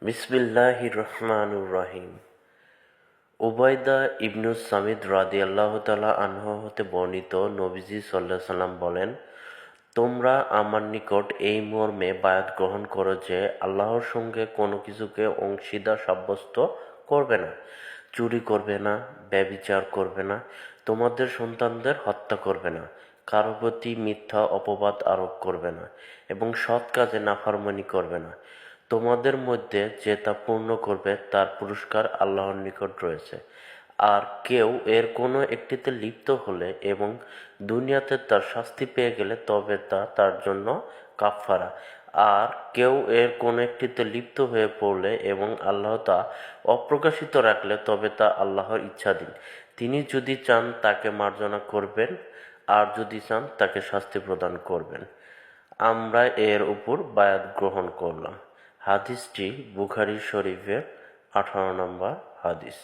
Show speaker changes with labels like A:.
A: বিসমিল্লাহির রহমানুর রহিম। উবাইদা ইবনু সামিদ রাদিয়াল্লাহু তাআলা আনহু হতে বর্ণিত, নবীজি সাল্লাল্লাহু আলাইহি সাল্লাম বলেন, তোমরা আমার নিকট এই মর্মে বায়াত গ্রহণ করো যে আল্লাহর সঙ্গে কোনো কিছুকে অংশীদার সাব্যস্ত করবে না, চুরি করবে না, ব্যভিচার করবে না, তোমাদের সন্তানদের হত্যা করবে না, কারো প্রতি মিথ্যা অপবাদ আরোপ করবে না এবং সৎ কাজে নাফরমানি করবে না। তোমাদের মধ্যে যে তা পূর্ণ করবে তার পুরস্কার আল্লাহর নিকট রয়েছে। আর কেউ এর কোনো একটিতে লিপ্ত হলে এবং দুনিয়াতে তার শাস্তি পেয়ে গেলে তবে তা তার জন্য কাফফারা। আর কেউ এর কোনো একটিতে লিপ্ত হয়ে পড়লে এবং আল্লাহ তা অপ্রকাশিত রাখলে তবে তা আল্লাহর ইচ্ছাধীন। তিনি যদি চান তাকে মার্জনা করবেন, আর যদি চান তাকে শাস্তি প্রদান করবেন। আমরা এর উপর বায়াত গ্রহণ করলাম। হাদিসটি বুখারী শরীফের 18 নম্বর হাদিস।